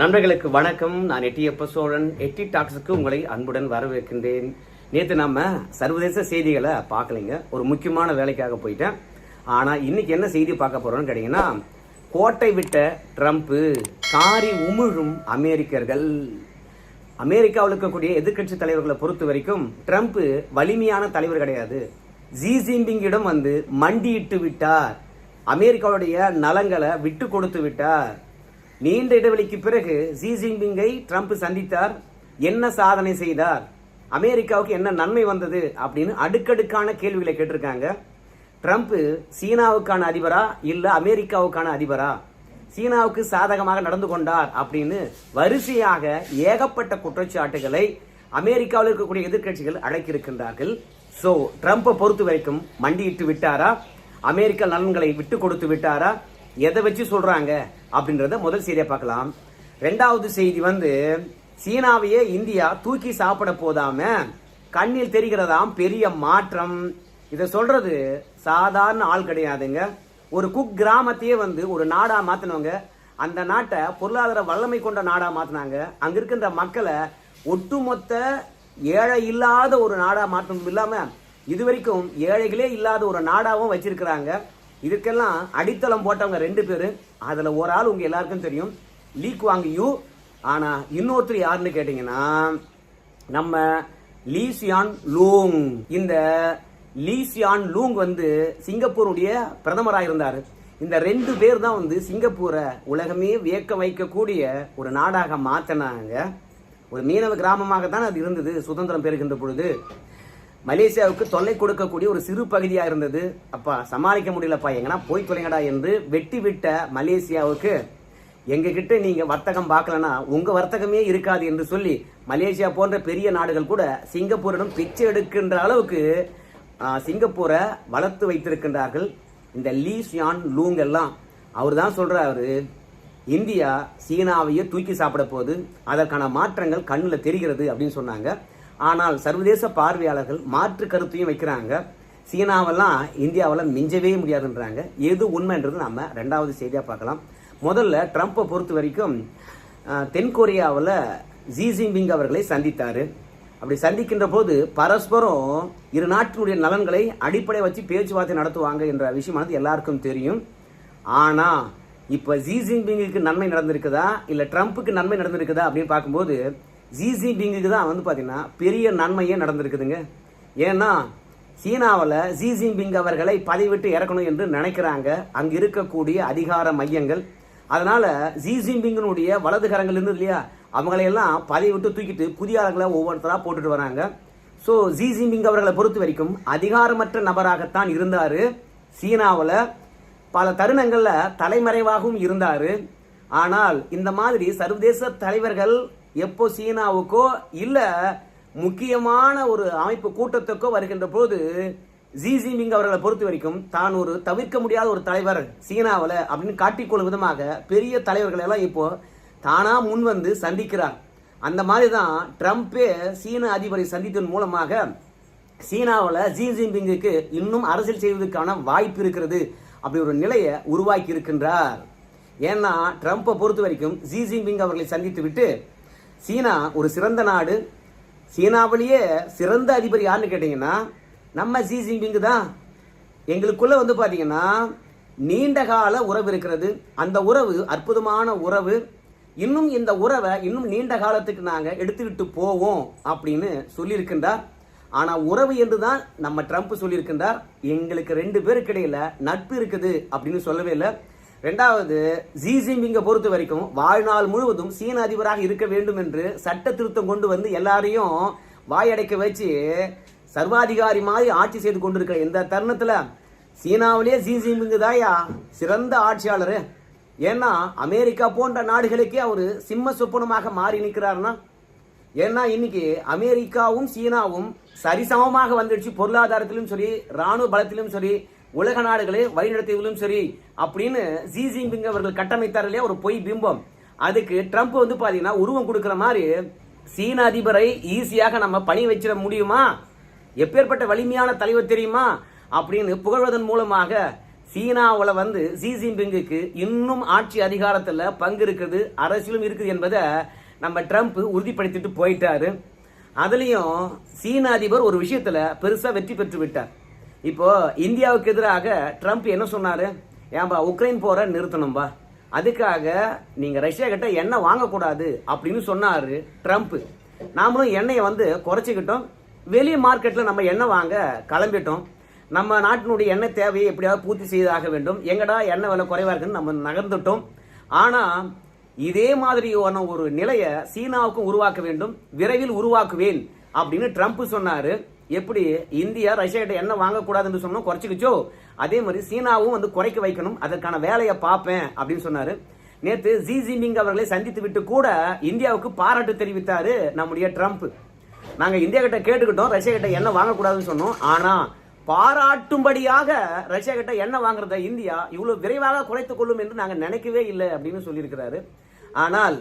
நண்பர்களுக்கு வணக்கம். நான் எட்டியப்ப சோழன். எட்டி டாக்ஸுக்கு உங்களை அன்புடன் வரவேற்கின்றேன். நேற்று நம்ம சர்வதேச செய்திகளை பார்க்கலைங்க, ஒரு முக்கியமான வேலைக்காக போயிட்டேன். ஆனால் இன்னைக்கு என்ன செய்தி பார்க்க போறோம்னு கேட்டீங்கன்னா, கோட்டை விட்ட ட்ரம்ப், காரி உமிழும் அமெரிக்கர்கள். அமெரிக்காவில் இருக்கக்கூடிய எதிர்கட்சி தலைவர்களை பொறுத்த வரைக்கும் ட்ரம்ப் வலிமையான தலைவர் கிடையாது. ஜி ஜின்பிங்கிடம் வந்து மண்டியிட்டு விட்டார். அமெரிக்காவுடைய நலங்களை விட்டு கொடுத்து விட்டார். நீண்ட இடைவெளிக்கு பிறகு ஜி ஜின்பிங்கை ட்ரம்ப் சந்தித்தார். என்ன சாதனை செய்தார், அமெரிக்காவுக்கு என்ன நன்மை வந்தது அப்படின்னு அடுக்கடுக்கான கேள்விகளை கேட்டிருக்காங்க. ட்ரம்ப் சீனாவுக்கான அதிபரா இல்ல அமெரிக்காவுக்கான அதிபரா, சீனாவுக்கு சாதகமாக நடந்து கொண்டார் அப்படின்னு வரிசையாக ஏகப்பட்ட குற்றச்சாட்டுகளை அமெரிக்காவில் இருக்கக்கூடிய எதிர்கட்சிகள் அழைக்கிருக்கின்றார்கள். சோ ட்ரம்பை பொறுத்த வரைக்கும் மண்டியிட்டு விட்டாரா, அமெரிக்க நலன்களை விட்டு கொடுத்து விட்டாரா, எதை வச்சு சொல்றாங்க அப்படின்றத முதல் செய்தியை பார்க்கலாம். ரெண்டாவது செய்தி வந்து, சீனாவையே இந்தியா தூக்கி சாப்பிட போதாம கண்ணில் தெரிகிறதாம் பெரிய மாற்றம். இதை சொல்றது சாதாரண ஆள் கிடையாதுங்க. ஒரு குக் கிராமத்தையே வந்து ஒரு நாடா மாத்தினவங்க, அந்த நாட்டை பொருளாதார வல்லமை கொண்ட நாடா மாத்தினாங்க. அங்க இருக்கின்ற மக்களை ஒட்டுமொத்த ஏழை இல்லாத ஒரு நாடா மாற்றம் இல்லாம இதுவரைக்கும் ஏழைகளே இல்லாத ஒரு நாடாவும் வச்சிருக்கிறாங்க. இதுக்கெல்லாம் அடித்தளம் போட்டவங்க ரெண்டு பேரு. அதுல ஒரு ஆள் உங்க எல்லாருக்கும் தெரியும், லீ குவாங் யூ. ஆனா இன்னொருத்தர் யாருன்னு கேட்டீங்கன்னா, நம்ம லீ சியான் லூங். இந்த லீ சியான் லூங் வந்து சிங்கப்பூருடைய பிரதமராக இருந்தாரு. இந்த ரெண்டு பேர் தான் வந்து சிங்கப்பூரை உலகமே வியக்க வைக்கக்கூடிய ஒரு நாடாக மாத்தினாங்க. ஒரு மீனவ கிராமமாக தான் அது இருந்தது சுதந்திரம் பெறுகின்ற பொழுது. மலேசியாவுக்கு தொல்லை கொடுக்கக்கூடிய ஒரு சிறு பகுதியா இருந்தது. அப்பா சமாளிக்க முடியலப்பா, எங்கன்னா போய் தொலைங்கடா என்று வெட்டி விட்ட மலேசியாவுக்கு, எங்க கிட்ட நீங்க வர்த்தகம் பார்க்கலன்னா உங்க வர்த்தகமே இருக்காது என்று சொல்லி மலேசியா போன்ற பெரிய நாடுகள் கூட சிங்கப்பூரிடம் பிச்சை எடுக்கின்ற அளவுக்கு சிங்கப்பூரை வளர்த்து வைத்திருக்கின்றார்கள். இந்த லீ சியான் லூங் எல்லாம் அவர் தான் சொல்றாரு, இந்தியா சீனாவையே தூக்கி சாப்பிட போது, அதற்கான மாற்றங்கள் கண்ணில் தெரிகிறது அப்படின்னு சொன்னாங்க. ஆனால் சர்வதேச பார்வையாளர்கள் மாற்று கருத்தையும் வைக்கிறாங்க. சீனாவெல்லாம் இந்தியாவில் மிஞ்சவே முடியாதுன்றாங்க. எது உண்மைன்றது நாம ரெண்டாவது செய்தியா பார்க்கலாம். முதல்ல ட்ரம்ப்பை பொறுத்த வரைக்கும் தென்கொரியாவில் ஜி ஜின்பிங் அவர்களை சந்தித்தாரு. அப்படி சந்திக்கின்ற போது பரஸ்பரம் இரு நாட்டினுடைய நலன்களை அடிப்படை வச்சு பேச்சுவார்த்தை நடத்துவாங்க என்ற விஷயமானது எல்லாருக்கும் தெரியும். ஆனா இப்ப ஜி ஜின்பிங்குக்கு நன்மை நடந்திருக்குதா இல்ல ட்ரம்ப்புக்கு நன்மை நடந்திருக்குதா அப்படின்னு பார்க்கும்போது ஜி ஜின்பிங்குக்கு தான் வந்து பாத்தீங்கன்னா பெரிய நன்மையே நடந்திருக்குதுங்க. ஏன்னா சீனாவில் ஜி ஜின்பிங் அவர்களை பதவி விட்டு இறக்கணும் என்று நினைக்கிறாங்க அங்க இருக்கக்கூடிய அதிகார மையங்கள். அதனால ஜி ஜின்பிங்கினுடைய வலதுகரங்கள் இருந்து இல்லையா, அவங்களையெல்லாம் பதவி விட்டு தூக்கிட்டு புதிய ஆளுங்களை ஒவ்வொருத்தரா போட்டுட்டு வராங்க. ஸோ ஜி ஜின்பிங் அவர்களை பொறுத்த வரைக்கும் அதிகாரமற்ற நபராகத்தான் இருந்தாரு. சீனாவில் பல தருணங்கள்ல தலைமறைவாகவும் இருந்தாரு. ஆனால் இந்த மாதிரி சர்வதேச தலைவர்கள் எப்போ சீனாவுக்கோ இல்ல முக்கியமான ஒரு அமைப்பு கூட்டத்துக்கோ வருகின்ற போது ஜி ஜின்பிங் அவர்களை பொறுத்த வரைக்கும் தான் ஒரு தவிர்க்க முடியாத ஒரு தலைவர் சீனாவில் அப்படின்னு காட்டிக்கொள்ளும் விதமாக பெரிய தலைவர்கள் எல்லாம் இப்போ தானா முன் வந்து சந்திக்கிறார். அந்த மாதிரி தான் ட்ரம்ப்பே சீன அதிபரை சந்தித்ததன் மூலமாக சீனாவில் ஜி ஜின்பிங்குக்கு இன்னும் அரசியல் செய்வதற்கான வாய்ப்பு இருக்கிறது அப்படி ஒரு நிலையை உருவாக்கி இருக்கின்றார். ஏன்னா ட்ரம்ப்பை பொறுத்த வரைக்கும் ஜி ஜின்பிங் அவர்களை சந்தித்து விட்டு, சீனா ஒரு சிறந்த நாடு, சீனாவிலேயே சிறந்த அதிபர் யாருன்னு கேட்டீங்கன்னா நம்ம ஜி ஜின்பிங் தான். எங்களுக்குள்ள வந்து பாத்தீங்கன்னா நீண்ட கால உறவு இருக்கிறது. அந்த உறவு அற்புதமான உறவு. இன்னும் இந்த உறவை இன்னும் நீண்ட காலத்துக்கு நாங்க எடுத்துக்கிட்டு போவோம் அப்படின்னு சொல்லியிருக்கின்றார். ஆனா உறவு என்றுதான் நம்ம ட்ரம்ப் சொல்லியிருக்கின்றார். எங்களுக்கு ரெண்டு பேருக்கு இடையில நட்பு இருக்குது அப்படின்னு சொல்லவே இல்லை. ரெண்டாவது, ஜி ஜின்பிங்கை பொறுத்த வரைக்கும் வாழ்நாள் முழுவதும் சீன அதிபராக இருக்க வேண்டும் என்று சட்ட திருத்தம் கொண்டு வந்து எல்லாரையும் வாயடைக்க வச்சு சர்வாதிகாரி மாதிரி ஆட்சி செய்து கொண்டிருக்கிற இந்த தருணத்துல சீனாவிலேயே ஜி ஜின்பிங் தாயா சிறந்த ஆட்சியாளர். ஏன்னா அமெரிக்கா போன்ற நாடுகளுக்கே அவரு சிம்ம சொப்பனமாக மாறி நிற்கிறாருன்னா, ஏன்னா இன்னைக்கு அமெரிக்காவும் சீனாவும் சரிசமமாக வந்துடுச்சு. பொருளாதாரத்திலும் சரி, ராணுவ பலத்திலும் சரி, உலக நாடுகளை வழிநடத்துவதிலும் சரி அப்படின்னு ஜி ஜின்பிங் அவர்கள் கட்டமைத்தார் இல்லையா ஒரு பொய் பிம்பம். அதுக்கு ட்ரம்ப் வந்து பாத்தீங்கன்னா உருவம் கொடுக்கிற மாதிரி சீன அதிபரை ஈஸியாக நம்ம பணி வச்சிட முடியுமா, எப்பேற்பட்ட வலிமையான தலைவர் தெரியுமா அப்படின்னு புகழ்வதன் மூலமாக சீனாவில் வந்து ஜி ஜின்பிங்குக்கு இன்னும் ஆட்சி அதிகாரத்தில் பங்கு இருக்குது, அரசியலும் இருக்குது என்பதை நம்ம ட்ரம்ப் உறுதிப்படுத்திட்டு போயிட்டாரு. அதுலயும் சீன அதிபர் ஒரு விஷயத்துல பெருசா வெற்றி பெற்று விட்டார். இப்போ இந்தியாவுக்கு எதிராக ட்ரம்ப் என்ன சொன்னாரு, ஏன்பா உக்ரைன் போரை நிறுத்தணும்பா, அதுக்காக நீங்க ரஷ்யா கிட்ட எண்ணெய் வாங்கக்கூடாது அப்படின்னு சொன்னாரு ட்ரம்ப். நாமளும் எண்ணெயை வந்து குறைச்சிக்கிட்டோம், வெளி மார்க்கெட்ல நம்ம எண்ணெய் வாங்க கிளம்பிட்டோம். நம்ம நாட்டினுடைய எண்ணெய் தேவையை எப்படியாவது பூர்த்தி செய்தாக வேண்டும், எங்கடா எண்ணெய் விலை குறைவா இருக்குன்னு நம்ம நகர்ந்துட்டோம். ஆனா இதே மாதிரியான ஒரு நிலையை சீனாவுக்கும் உருவாக்க வேண்டும், விரைவில் உருவாக்குவேன் அப்படின்னு ட்ரம்ப் சொன்னாரு. எப்படி இந்தியா ரஷ்யா கிட்ட எண்ணெய் வாங்கக்கூடாதுன்னு சொன்னோம், குறைச்சிக்கிச்சோ அதே மாதிரி சீனாவும் வந்து குறைக்க வைக்கணும், அதற்கான வேலையை பார்ப்பேன் அப்படின்னு சொன்னாரு. நேற்று ஜி ஜின்பிங் அவர்களை சந்தித்து விட்டு கூட இந்தியாவுக்கு பாராட்டு தெரிவித்தாரு நம்முடைய ட்ரம்ப். நாங்க இந்தியா கிட்ட கேட்டுக்கிட்டோம் ரஷ்யா கிட்ட எண்ணெய் வாங்கக்கூடாதுன்னு சொன்னோம், ஆனா பாராட்டும்படியாக ரஷ்யா கிட்ட எண்ணெய் வாங்குறத இந்தியா இவ்வளவு விரைவாக குறைத்துக் கொள்ளும் என்று நாங்க நினைக்கவே இல்லை அப்படின்னு சொல்லியிருக்கிறாரு. ஆனால்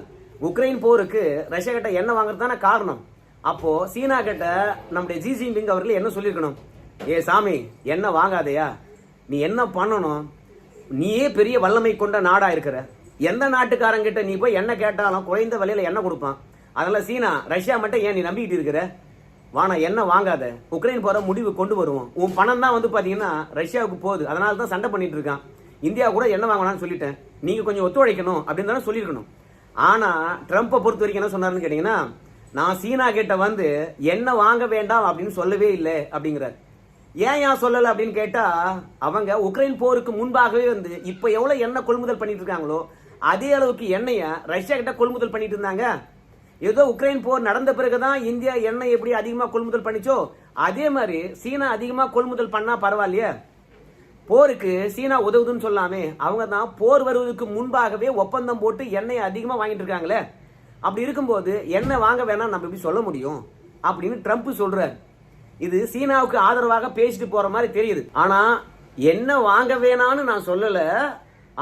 உக்ரைன் போருக்கு ரஷ்யா கிட்ட எண்ணெய் வாங்குறது தானே காரணம். அப்போ சீனா கிட்ட நம்முடைய ஜி ஜின்பிங் அவர்கள் என்ன சொல்லியிருக்கணும், ஏ சாமி எண்ணெய் வாங்காதையா, நீ என்ன பண்ணணும், நீயே பெரிய வல்லமை கொண்ட நாடா இருக்கிற, எந்த நாட்டுக்காரங்கிட்ட நீ போய் எண்ணெய் கேட்டாலும் குறைந்த விலையில எண்ணெய் கொடுப்பான், அதனால சீனா ரஷ்யா மட்டும் ஏன் நீ நம்பிக்கிட்டு இருக்கிற, வானா எண்ணெய் வாங்காத, உக்ரைன் போற முடிவு கொண்டு வருவோம், உன் பணம் தான் வந்து பாத்தீங்கன்னா ரஷ்யாவுக்கு போகுது, அதனால தான் சண்டை பண்ணிட்டு இருக்கான், இந்தியா கூட எண்ணெய் வாங்கலாம்னு சொல்லிட்டேன், நீங்க கொஞ்சம் ஒத்துழைக்கணும் அப்படின்னு தானே சொல்லியிருக்கணும். ஆனா ட்ரம்ப்பை பொறுத்த வரைக்கும் என்ன சொன்னாருன்னு கேட்டீங்கன்னா, நான் சீனா கிட்ட வந்து எண்ணெய் வாங்க வேண்டாம் அப்படின்னு சொல்லவே இல்லை அப்படிங்கிறார். ஏன் சொல்லல அப்படின்னு கேட்டா, அவங்க உக்ரைன் போருக்கு முன்பாகவே வந்து இப்ப எவ்வளவு எண்ணெய் கொள்முதல் பண்ணிட்டு இருக்காங்களோ அதே அளவுக்கு எண்ணெய ரஷ்யா கிட்ட கொள்முதல் பண்ணிட்டு இருந்தாங்க. ஏதோ உக்ரைன் போர் நடந்த பிறகுதான் இந்தியா எண்ணெய் எப்படி அதிகமா கொள்முதல் பண்ணிச்சோ அதே மாதிரி சீனா அதிகமா கொள்முதல் பண்ணா பரவாயில்லையே, போருக்கு சீனா உதவுதுன்னு சொல்லாமே, அவங்க தான் போர் வருவதற்கு முன்பாகவே ஒப்பந்தம் போட்டு எண்ணெய் அதிகமா வாங்கிட்டு இருக்காங்களே, அப்படி இருக்கும்போது எண்ணெய் வாங்க வேணாம் நம்ம எப்படி சொல்ல முடியும் அப்படின்னு ட்ரம்ப் சொல்றாரு. இது சீனாவுக்கு ஆதரவாக பேசிட்டு போற மாதிரி தெரியுது. ஆனா எண்ணெய் வாங்க வேணான்னு நான் சொல்லல,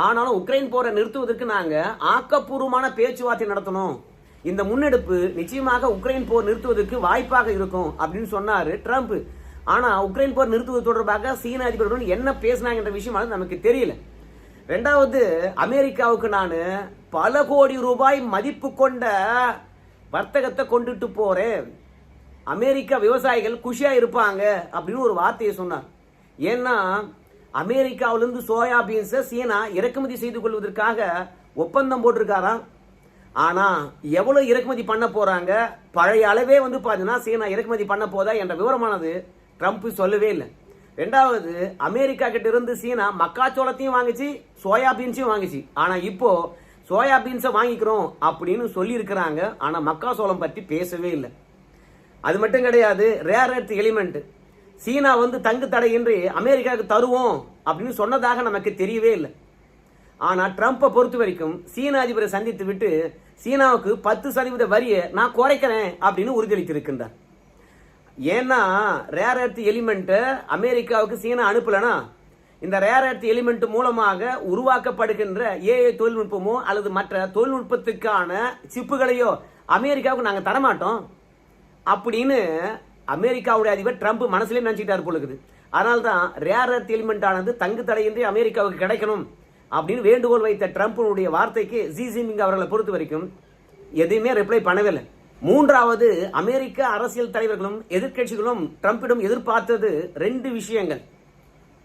ஆனாலும் உக்ரைன் போரை நிறுத்துவதற்கு நாங்க ஆக்கப்பூர்வமான பேச்சுவார்த்தை நடத்தணும், இந்த முன்னெடுப்பு நிச்சயமாக உக்ரைன் போர் நிறுத்துவதற்கு வாய்ப்பாக இருக்கும் அப்படின்னு சொன்னாரு ட்ரம்ப். ஆனா உக்ரைன் போர் நிறுத்துவது தொடர்பாக சீன அதிபருடன் என்ன பேசினாங்க என்ற விஷயம் நமக்கு தெரியல. ரெண்டாவது, அமெரிக்காவுக்கு நான் பல கோடி ரூபாய் மதிப்பு கொண்ட வர்த்தகத்தை கொண்டுட்டு போறேன், அமெரிக்கா விவசாயிகள் குஷியா இருப்பாங்க அப்படின்னு ஒரு வார்த்தையை சொன்னார். ஏன்னா அமெரிக்காவிலிருந்து சோயா பீன்ஸை சீனா இறக்குமதி செய்து கொள்வதற்காக ஒப்பந்தம் போட்டிருக்காராம். ஆனா எவ்வளவு இறக்குமதி பண்ண போறாங்க, பழைய அளவே வந்து பாத்தீங்கன்னா சீனா இறக்குமதி பண்ண போதா என்ற விவரமானது ட்ரம்ப் சொல்லவே இல்லை. ரெண்டாவது, அமெரிக்கா கிட்ட இருந்து சீனா மக்காச்சோளத்தையும் வாங்கிச்சு, சோயா பீன்ஸையும் வாங்கிச்சு. ஆனா இப்போ சோயா பீன்ஸை வாங்கிக்கிறோம் அப்படின்னு சொல்லி இருக்கிறாங்க, ஆனா மக்காச்சோளம் பற்றி பேசவே இல்லை. அது மட்டும் கிடையாது, ரேர் எர்த் எலிமெண்ட் சீனா வந்து தங்கு தடையின்றி அமெரிக்காவுக்கு தருவோம் அப்படின்னு சொன்னதாக நமக்கு தெரியவே இல்லை. ஆனா ட்ரம்ப்பை பொறுத்த வரைக்கும் சீன அதிபரை சந்தித்து விட்டு சீனாவுக்கு 10% வரியை நான் குறைக்கிறேன் அப்படின்னு உறுதியளித்திருக்கின்றார். ஏன்னா ரேர் எர்த் எலிமெண்ட் அமெரிக்காவுக்கு சீனா அனுப்பலனா, இந்த ரேர் எர்த் எலிமெண்ட் மூலமாக உருவாக்கப்படுகின்ற ஏஐ தொழில்நுட்பமோ அல்லது மற்ற தொழில்நுட்பத்துக்கான சிப்புகளையோ அமெரிக்காவுக்கு நாங்க தரமாட்டோம் அப்படின்னு அமெரிக்காவுடைய அதிபர் ட்ரம்ப் மனசுலேயே நினைச்சிட்டாரு போல இருக்குது. அதனால்தான் ரேர் எர்த் எலிமெண்ட் ஆனது தங்கு தடையின்றி அமெரிக்காவுக்கு கிடைக்கணும் அப்படின்னு வேண்டுகோள் வைத்த ட்ரம்ப்புடைய வார்த்தைக்கு ஜி ஜின்பிங் அவர்களை பொறுத்த வரைக்கும் எதையுமே ரிப்ளை பண்ணவே. மூன்றாவது, அமெரிக்க அரசியல் தலைவர்களும் எதிர்கட்சிகளும் ட்ரம்பிடம் எதிர்பார்த்தது 2 விஷயங்கள்.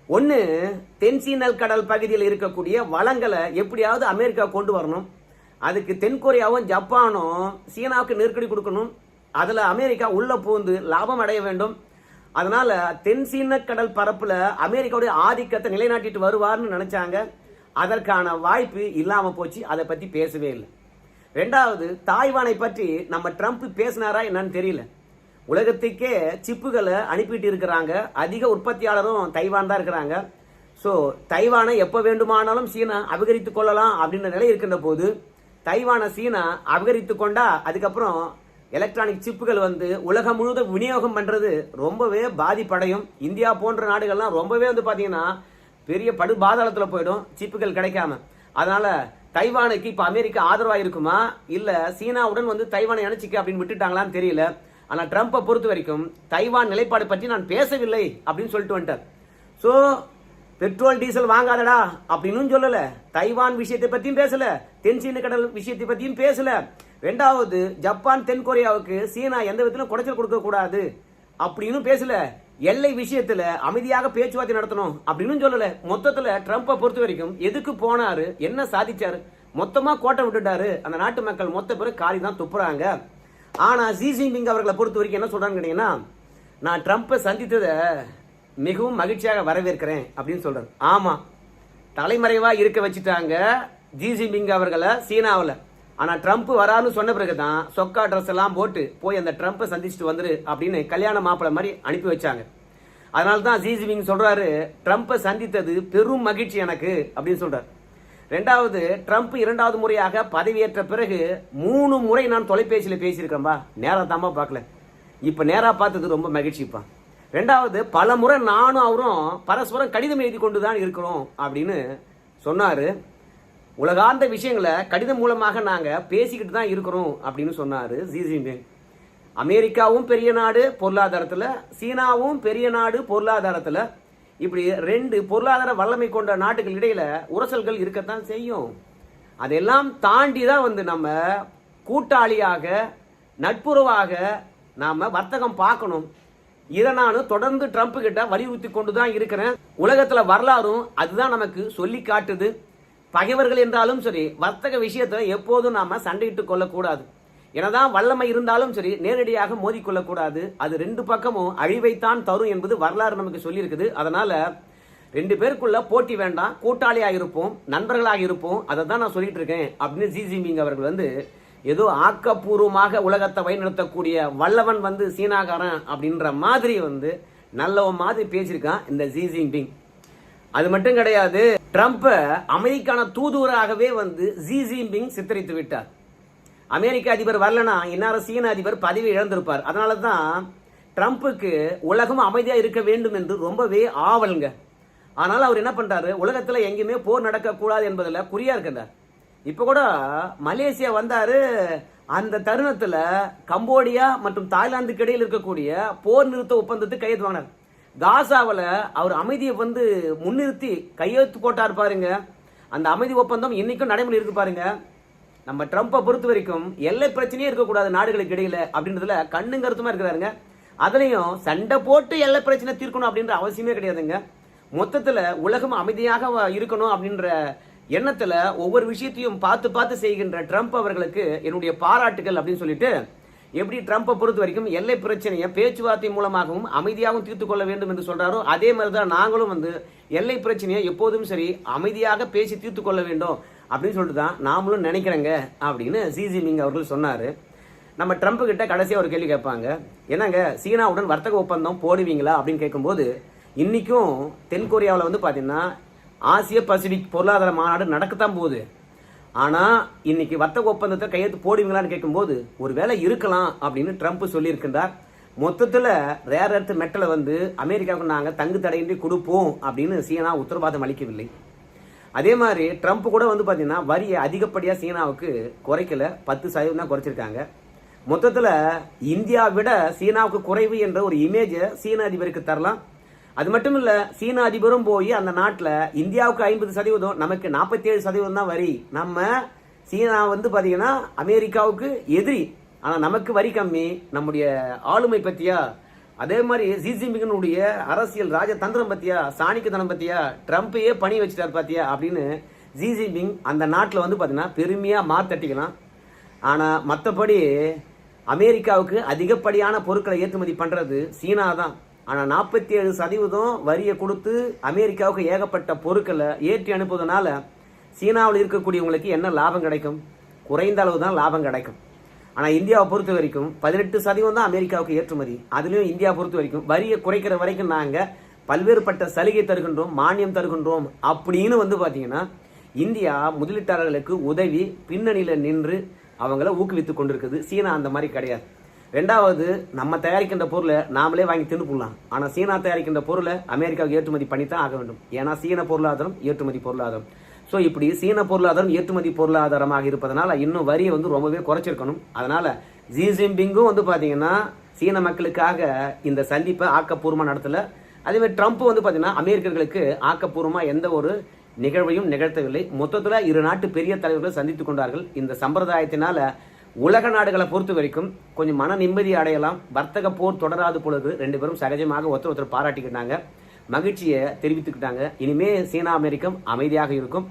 ஒன்னு, தென்சீனல் கடல் பகுதியில் இருக்கக்கூடிய வளங்களை எப்படியாவது அமெரிக்கா கொண்டு வரணும், அதுக்கு தென்கொரியாவும் ஜப்பானும் சீனாவுக்கு நெருக்கடி கொடுக்கணும், அதுல அமெரிக்கா உள்ள பூந்து லாபம் அடைய வேண்டும். அதனால தென்சீன கடல் பரப்புல அமெரிக்காவுடைய ஆதிக்கத்தை நிலைநாட்டிட்டு வருவார்னு நினைச்சாங்க, அதற்கான வாய்ப்பு இல்லாம போச்சு, அதை பத்தி பேசவே இல்லை. ரெண்டாவது, தாய்வானை பற்றி நம்ம ட்ரம்ப் பேசினாரா என்னன்னு தெரியல. உலகத்துக்கே சிப்புகளை அனுப்பிட்டு இருக்கிறாங்க, அதிக உற்பத்தியாளரும் தைவான் தான் இருக்கிறாங்க. ஸோ தைவானை எப்போ வேண்டுமானாலும் சீனா அபகரித்து கொள்ளலாம் அப்படின்ற நிலை இருக்கின்ற போது தைவானை சீனா அபகரித்து கொண்டா அதுக்கப்புறம் எலக்ட்ரானிக் சிப்புகள் வந்து உலகம் முழுவதும் விநியோகம் பண்றது ரொம்பவே பாதிப்படையும். இந்தியா போன்ற நாடுகள்லாம் ரொம்பவே வந்து பாத்தீங்கன்னா பெரிய படு பாதாளத்துல போயிடும் சிப்புகள் கிடைக்காம. அதனால தைவானுக்கு இப்ப அமெரிக்கா ஆதரவா இருக்குமா இல்ல சீனாவுடன் வந்து தைவானை இணைச்சிக்க அப்படின்னு விட்டுட்டாங்களான்னு தெரியல. ஆனா ட்ரம்பை பொறுத்த வரைக்கும் தைவான் நிலைப்பாடு பற்றி நான் பேசவில்லை அப்படின்னு சொல்லிட்டு வந்துட்டார். ஸோ பெட்ரோல் டீசல் வாங்காதடா அப்படின்னு சொல்லல, தைவான் விஷயத்தை பத்தியும் பேசல, தென்சீன கடல் விஷயத்தை பத்தியும் பேசல. ரெண்டாவது, ஜப்பான் தென்கொரியாவுக்கு சீனா எந்த விதத்திலும் குடைச்சல் கொடுக்க கூடாது அப்படின்னு பேசல. எல்லை விஷயத்துல அமைதியாக பேச்சுவார்த்தை நடத்தணும் அப்படின்னு சொல்லல. மொத்தத்துல ட்ரம்பை பொறுத்த வரைக்கும் எதுக்கு போனாரு, என்ன சாதிச்சாரு, மொத்தமா கோட்டை விட்டுட்டாரு. அந்த நாட்டு மக்கள் மொத்த பேரு காரி தான் துப்புறாங்க. ஆனா ஜி ஜின்பிங் அவர்களை பொறுத்த வரைக்கும் என்ன சொல்றான்னு கேட்டீங்கன்னா, நான் ட்ரம்பை சந்தித்ததை மிகவும் மகிழ்ச்சியாக வரவேற்கிறேன் அப்படின்னு சொல்றாரு. ஆமா, தலைமறைவா இருக்க வச்சுட்டாங்க ஜி ஜின்பிங் அவர்களை சீனாவில். ஆனா ட்ரம்ப் வரான்னு சொன்ன பிறகுதான் சொக்கா ட்ரெஸ் எல்லாம் போட்டு போய் அந்த ட்ரம்ப்பை சந்திச்சுட்டு வந்துரு அப்படின்னு கல்யாண மாப்பிள்ளை மாதிரி அனுப்பி வச்சாங்க. அதனால தான் ஜி ஜின்பிங் சொல்றாரு, ட்ரம்ப்பை சந்தித்தது பெரும் மகிழ்ச்சி எனக்கு அப்படின்னு சொல்றாரு. ரெண்டாவது, ட்ரம்ப் இரண்டாவது முறையாக பதவியேற்ற பிறகு 3 முறை நான் தொலைபேசியில் பேசியிருக்கேன்பா, நேரா தாம்பா பார்க்கல, இப்ப நேரா பார்த்தது ரொம்ப மகிழ்ச்சிப்பா. ரெண்டாவது, பல முறை நானும் அவரும் பரஸ்பரம் கடிதம் எழுதி கொண்டுதான் இருக்கிறோம் அப்படின்னு சொன்னாரு. உலகார்ந்த விஷயங்களை கடிதம் மூலமாக நாங்க பேசிக்கிட்டு தான் இருக்கிறோம் அப்படின்னு சொன்னாரு ஜி ஜின்பிங். அமெரிக்காவும் பெரிய நாடு பொருளாதாரத்துல, சீனாவும் பெரிய நாடு பொருளாதாரத்துல, இப்படி 2 பொருளாதார வல்லமை கொண்ட நாட்டுகள் இடையில உரசல்கள் இருக்கத்தான் செய்யும். அதெல்லாம் தாண்டி தான் நம்ம கூட்டாளியாக நட்புறவாக நாம வர்த்தகம் பார்க்கணும். இதை நான் தொடர்ந்து ட்ரம்ப் கிட்ட வலியுறுத்தி கொண்டுதான் இருக்கிறேன். உலகத்துல வரலாறும் அதுதான் நமக்கு சொல்லி காட்டுது. பகைவர்கள் என்றாலும் சரி, வர்த்தக விஷயத்துல எப்போதும் நாம சண்டையிட்டு கொள்ளக்கூடாது. எனதான் வல்லமை இருந்தாலும் சரி, நேரடியாக மோதிக்கொள்ளக்கூடாது. அது 2 பக்கமும் அழிவைத்தான் தரும் என்பது வரலாறு நமக்கு சொல்லி இருக்குது. அதனால 2 பேருக்குள்ள போட்டி வேண்டாம், கூட்டாளியாக இருப்போம், நண்பர்களாக இருப்போம். அதை தான் நான் சொல்லிட்டு இருக்கேன் அப்படின்னு ஜி ஜின்பிங் அவர்கள் ஏதோ ஆக்கப்பூர்வமாக உலகத்தை வழிநடத்தக்கூடிய வல்லவன் சீனாகாரன் அப்படின்ற மாதிரி நல்லவன் மாதிரி பேசியிருக்கான் இந்த ஜி ஜின்பிங். அது மட்டும் கிடையாது, ட்ரம்ப் அமெரிக்கான தூதுவராகவே ஜி ஜின்பிங் சித்தரித்து விட்டார். அமெரிக்க அதிபர் வரலனா இந்நேரம் சீன அதிபர் பதவி இழந்திருப்பார். அதனால தான் ட்ரம்ப்புக்கு உலகம் அமைதியா இருக்க வேண்டும் என்று ரொம்பவே ஆவலுங்க. அதனால அவர் என்ன பண்றாரு, உலகத்துல எங்கேயுமே போர் நடக்கக்கூடாது என்பதில் குறியா இருக்கின்றார். இப்ப கூட மலேசியா வந்தாரு. அந்த தருணத்துல கம்போடியா மற்றும் தாய்லாந்துக்கு இடையில் இருக்கக்கூடிய போர் நிறுத்த ஒப்பந்தத்தை கையெழுத்து வாங்கினார். காசாவில் அவர் அமைதியை முன்னிறுத்தி கையெழுத்து போட்டார் பாருங்க. அந்த அமைதி ஒப்பந்தம் இன்னைக்கும் நடைமுறை இருக்கு பாருங்க. நம்ம ட்ரம்பை பொறுத்த வரைக்கும் எல்லை பிரச்சனையே இருக்கக்கூடாது நாடுகளுக்கு இடையில அப்படின்றதுல கண்ணும் கருத்துமா இருக்கிறாருங்க. அதுலயும் சண்டை போட்டு எல்லை பிரச்சனை தீர்க்கணும் அப்படின்ற அவசியமே கிடையாதுங்க. மொத்தத்துல உலகம் அமைதியாக இருக்கணும் அப்படின்ற எண்ணத்துல ஒவ்வொரு விஷயத்தையும் பார்த்து பார்த்து செய்கின்ற ட்ரம்ப் அவர்களுக்கு என்னுடைய பாராட்டுகள் அப்படின்னு சொல்லிட்டு, எப்படி ட்ரம்பை பொறுத்த வரைக்கும் எல்லை பிரச்சனையை பேச்சுவார்த்தை மூலமாகவும் அமைதியாகவும் தீர்த்து கொள்ள வேண்டும் என்று சொல்றாரோ, அதே மாதிரிதான் நாங்களும் எல்லை பிரச்சனையை எப்போதும் சரி அமைதியாக பேசி தீர்த்து கொள்ள வேண்டும் அப்படின்னு சொல்லிட்டு தான் நாமளும் நினைக்கிறேங்க அப்படின்னு ஜி ஜின்பிங் அவர்கள் சொன்னாரு. நம்ம ட்ரம்ப் கிட்ட கடைசியா ஒரு கேள்வி கேட்பாங்க, என்னங்க சீனாவுடன் வர்த்தக ஒப்பந்தம் போடுவீங்களா அப்படின்னு கேட்கும்போது, இன்னைக்கும் தென்கொரியாவில் பாத்தீங்கன்னா ஆசிய பசிபிக் பொருளாதார மாநாடு நடக்கத்தான் போகுது. ஆனா இன்னைக்கு வர்த்தக ஒப்பந்தத்தை கையெழுத்து போடுவீங்களான்னு கேட்கும்போது ஒரு வேலை இருக்கலாம் அப்படின்னு ட்ரம்ப் சொல்லியிருக்கின்றார். மொத்தத்துல ரேர் எர்த் மெட்டலை அமெரிக்காவுக்கு நாங்க தங்கு தடையின்றி கொடுப்போம் அப்படின்னு சீனா உத்தரவாதம் அளிக்கவில்லை. அதே மாதிரி ட்ரம்ப் கூட பாத்தீங்கன்னா வரியை அதிகப்படியா சீனாவுக்கு குறைக்கல, 10% தான் குறைச்சிருக்காங்க. மொத்தத்துல இந்தியா விட சீனாவுக்கு குறைவு என்ற ஒரு இமேஜ் சீன அதிபருக்கு தரலாம். அது மட்டும் இல்ல, சீன அதிபரும் போய் அந்த நாட்டுல இந்தியாவுக்கு 50%, நமக்கு 47% தான் வரி. நம்ம சீனா பாத்தீங்கன்னா அமெரிக்காவுக்கு எதிரி, ஆனா நமக்கு வரி கம்மி. நம்முடைய ஆளுமை பத்தியா, அதே மாதிரி ஜி ஜின்பிங் அரசியல் ராஜதந்திரம் பத்தியா, சாணிக்குத்தனம் பத்தியா, ட்ரம்ப்பையே பணி வச்சுட்டார் பாத்தியா அப்படின்னு ஜி ஜின்பிங் அந்த நாட்டுல பாத்தீங்கன்னா பெருமையா மாத்தட்டிக்கலாம். ஆனா மற்றபடி அமெரிக்காவுக்கு அதிகப்படியான பொருட்களை ஏற்றுமதி பண்றது சீனா தான். ஆனா 47% வரியை கொடுத்து அமெரிக்காவுக்கு ஏகப்பட்ட பொருட்களை ஏற்றி அனுப்புவதனால சீனாவில் இருக்கக்கூடியவங்களுக்கு என்ன லாபம் கிடைக்கும்? குறைந்த அளவு தான் லாபம் கிடைக்கும். ஆனா இந்தியாவை பொறுத்த வரைக்கும் 18% தான் அமெரிக்காவுக்கு ஏற்றுமதி. அதுலயும் இந்தியா பொறுத்த வரைக்கும் வரியை குறைக்கிற வரைக்கும் நாங்க பல்வேறுபட்ட சலுகை தருகின்றோம், மானியம் தருகின்றோம் அப்படின்னு பாத்தீங்கன்னா இந்தியா முதலீட்டாளர்களுக்கு உதவி பின்னணியில நின்று அவங்கள ஊக்குவித்துக் கொண்டிருக்குது. சீனா அந்த மாதிரி கிடையாது. ரெண்டாவது, நம்ம தயாரிக்கின்ற பொருளை நாமளே வாங்கி தின்னுப்பலாம். ஆனா சீனா தயாரிக்கின்ற பொருளை அமெரிக்காவுக்கு ஏற்றுமதி பண்ணித்தான் ஆக வேண்டும். ஏன்னா சீன பொருளாதாரம் ஏற்றுமதி பொருளாதாரம். ஸோ இப்படி சீன பொருளாதாரம் ஏற்றுமதி பொருளாதாரமாக இருப்பதனால இன்னும் வரியை ரொம்பவே குறைச்சிருக்கணும். அதனால ஜி ஜின்பிங்கும் பாத்தீங்கன்னா சீன மக்களுக்காக இந்த சந்திப்பை ஆக்கப்பூர்வமா நடத்தல. அதே மாதிரி ட்ரம்ப் வந்து பாத்தீங்கன்னா அமெரிக்கர்களுக்கு ஆக்கப்பூர்வமா எந்த ஒரு நிகழ்வையும் நிகழ்த்தவில்லை. மொத்தத்துல இரு நாட்டு பெரிய தலைவர்கள் சந்தித்துக் கொண்டார்கள். இந்த சம்பிரதாயத்தினால உலக நாடுகளை பொறுத்த வரைக்கும் கொஞ்சம் மன நிம்மதி அடையலாம். வர்த்தக போர் தொடராது பொழுது ரெண்டு பேரும் சகஜமாக ஒருத்தர் பாராட்டிக்கிட்டாங்க, மகிழ்ச்சியை தெரிவித்துக்கிட்டாங்க. இனிமே சீனா அமெரிக்கம் அமைதியாக இருக்கும்.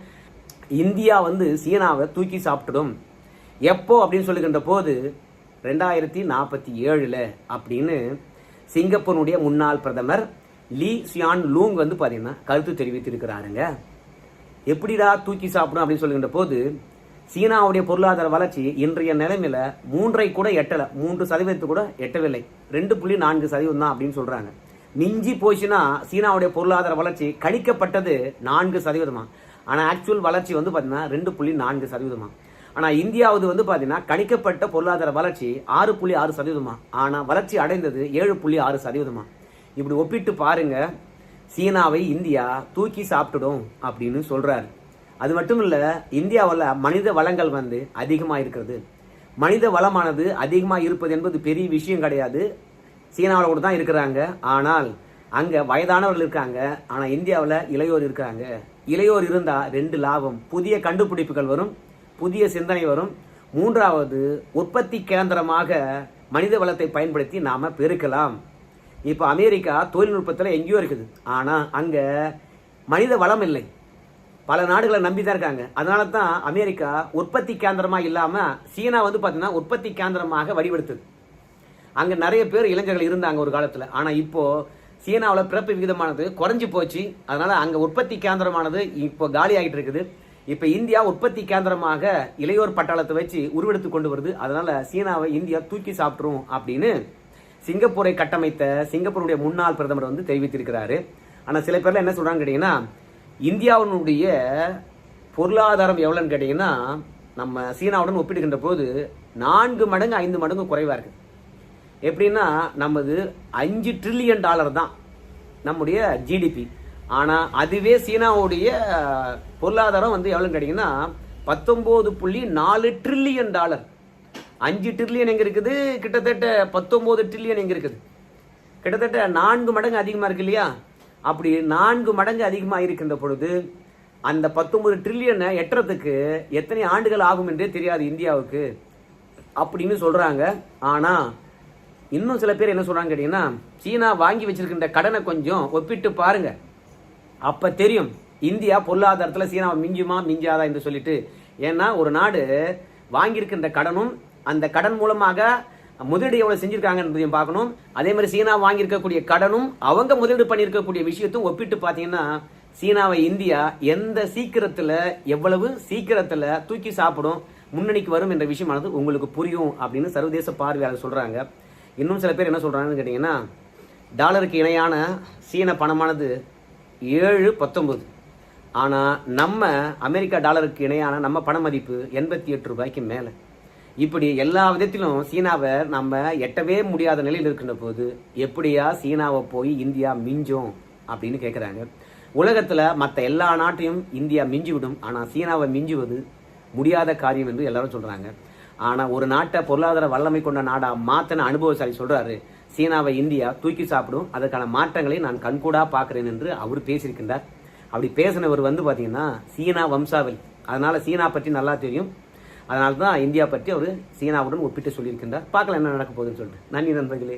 இந்தியா வந்து சீனாவை தூக்கி சாப்பிட்டுடும். எப்போ அப்படின்னு சொல்லுகின்ற போது 2047 அப்படின்னு சிங்கப்பூருடைய முன்னாள் பிரதமர் லீ சியான் லூங் வந்து பாத்தீங்கன்னா கருத்து தெரிவித்திருக்கிறாருங்க. எப்படிடா தூக்கி சாப்பிடும் அப்படின்னு சொல்லுகின்ற போது சீனாவுடைய பொருளாதார வளர்ச்சி இன்றைய நிலைமையில 3 கூட எட்டல, 3% கூட எட்டவில்லை, 2.4% தான் அப்படின்னு சொல்றாங்க. மிஞ்சி போச்சுன்னா சீனாவுடைய பொருளாதார வளர்ச்சி கணிக்கப்பட்டது 4%. ஆனா ஆக்சுவல் வளர்ச்சி வந்து பாத்தீங்கன்னா 2.4%. ஆனா இந்தியாவது வந்து பாத்தீங்கன்னா கணிக்கப்பட்ட பொருளாதார வளர்ச்சி 6.6%. ஆனா வளர்ச்சி அடைந்தது 7.6%. இப்படி ஒப்பிட்டு பாருங்க, சீனாவை இந்தியா தூக்கி சாப்பிட்டுடும் அப்படின்னு சொல்றாரு. அது மட்டும் இல்ல, இந்தியாவில் மனித வளங்கள் வந்து அதிகமா இருக்கிறது. மனித வளமானது அதிகமா இருப்பது என்பது பெரிய விஷயம் கிடையாது. சீனாவில் கூட தான் இருக்கிறாங்க. ஆனால் அங்க வயதானவர்கள் இருக்காங்க. ஆனா இந்தியாவில் இளையோர் இருக்காங்க. இளையோர் இருந்தா 2 லாபம்: புதிய கண்டுபிடிப்புகள் வரும், புதிய சிந்தனை வரும். 3வது, உற்பத்தி கேந்திரமாக மனித வளத்தை பயன்படுத்தி நாம பெருக்கலாம். இப்ப அமெரிக்கா தொழில்நுட்பத்துல எங்கேயோ இருக்குது. ஆனா அங்க மனித வளம் இல்லை. பல நாடுகளை நம்பி தான் இருக்காங்க. அதனால தான் அமெரிக்கா உற்பத்தி கேந்திரமா இல்லாம சீனா வந்து பாத்தீங்கன்னா உற்பத்தி கேந்திரமாக வடிவெடுத்தது. அங்க நிறைய பேர் இளைஞர்கள் இருந்தாங்க ஒரு காலத்துல. ஆனா இப்போ சீனாவில் பிறப்பு விகிதமானது குறைஞ்சு போச்சு. அதனால அங்க உற்பத்தி கேந்திரமானது இப்போ காலி ஆகிட்டு இருக்குது. இப்ப இந்தியா உற்பத்தி கேந்திரமாக இளையோர் பட்டாளத்தை வச்சு உருவெடுத்து கொண்டு வருது. அதனால சீனாவை இந்தியா தூக்கி சாப்பிட்டுரும் அப்படின்னு சிங்கப்பூரை கட்டமைத்த சிங்கப்பூருடைய முன்னாள் பிரதமர் வந்து தெரிவித்திருக்கிறாரு. ஆனா சில பேர்ல என்ன சொல்றாங்க கேட்டீங்கன்னா, இந்தியாவினுடைய பொருளாதாரம் எவ்வளவுன்னு கேட்டீங்கன்னா நம்ம சீனாவுடன் ஒப்பிடுகின்ற போது 4 மடங்கு 5 மடங்கு குறைவா இருக்கு. எப்படின்னா நமது $5 ட்ரில்லியன் தான் நம்முடைய ஜிடிபி. ஆனா அதுவே சீனாவுடைய பொருளாதாரம் வந்து எவ்வளவுன்னு கேட்டீங்கன்னா $19.4 ட்ரில்லியன். 5 ட்ரில்லியன் எங்க இருக்குது, கிட்டத்தட்ட 19 ட்ரில்லியன் எங்க இருக்குது. கிட்டத்தட்ட 4 மடங்கு அதிகமா இருக்கு இல்லையா? அப்படி 4 மடங்கு அதிகமா இருக்கின்ற பொழுது அந்த 19 ட்ரில்லியனை எட்டுறதுக்கு எத்தனை ஆண்டுகள் ஆகும் என்றே தெரியாது இந்தியாவுக்கு அப்படின்னு சொல்றாங்க. ஆனா இன்னும் சில பேர் என்ன சொல்றாங்க கேட்டீங்கன்னா, சீனா வாங்கி வச்சிருக்கின்ற கடனை கொஞ்சம் ஒப்பிட்டு பாருங்க, அப்ப தெரியும் இந்தியா பொருளாதாரத்துல சீனாவை மிஞ்சுமா மிஞ்சாதா என்று சொல்லிட்டு. ஏன்னா ஒரு நாடு வாங்கியிருக்கின்ற கடனும் அந்த கடன் மூலமாக முதலீடு எவ்வளவு செஞ்சிருக்காங்க என்பதையும் பார்க்கணும். அதே மாதிரி சீனா வாங்கி இருக்கக்கூடிய கடனும் அவங்க முதலீடு பண்ணியிருக்கக்கூடிய விஷயத்தையும் ஒப்பிட்டு பார்த்தீங்கன்னா சீனாவை இந்தியா எந்த சீக்கிரத்துல எவ்வளவு சீக்கிரத்துல தூக்கி சாப்பிடும், முன்னணிக்கு வரும் என்ற விஷயமானது உங்களுக்கு புரியும் அப்படின்னு சர்வதேச பார்வையாளர் சொல்றாங்க. இன்னும் சில பேர் என்ன சொல்றாங்கன்னு கேட்டீங்கன்னா, டாலருக்கு இணையான சீன பணமானது 7.19. ஆனா நம்ம அமெரிக்கா டாலருக்கு இணையான நம்ம பண மதிப்பு 88 ரூபாய்க்கு மேல. இப்படி எல்லா விதத்திலும் சீனாவை நம்ம எட்டவே முடியாத நிலையில் இருக்கின்ற போது எப்படியா சீனாவை போய் இந்தியா மிஞ்சும் அப்படின்னு கேட்கிறாங்க. உலகத்துல மற்ற எல்லா நாட்டையும் இந்தியா மிஞ்சி விடும். ஆனா சீனாவை மிஞ்சுவது முடியாத காரியம் என்று எல்லாரும் சொல்றாங்க. ஆனா ஒரு நாட்டை பொருளாதார வல்லமை கொண்ட நாடா மாத்தன அனுபவசாலி சொல்றாரு, சீனாவை இந்தியா தூக்கி சாப்பிடும், அதற்கான மாற்றங்களை நான் கண்கூடா பாக்குறேன் என்று அவர் பேசியிருக்கின்றார். அப்படி பேசினவர் வந்து பாத்தீங்கன்னா சீனா வம்சாவளி. அதனால சீனா பற்றி நல்லா தெரியும். அதனால தான் இந்தியா பற்றி அவர் சீனாவுடன் ஒப்பிட்டு சொல்லியிருக்கின்றார். பார்க்கலாம் என்ன நடக்க போகுதுன்னு சொல்லிட்டு. நன்றி நண்பர்களே.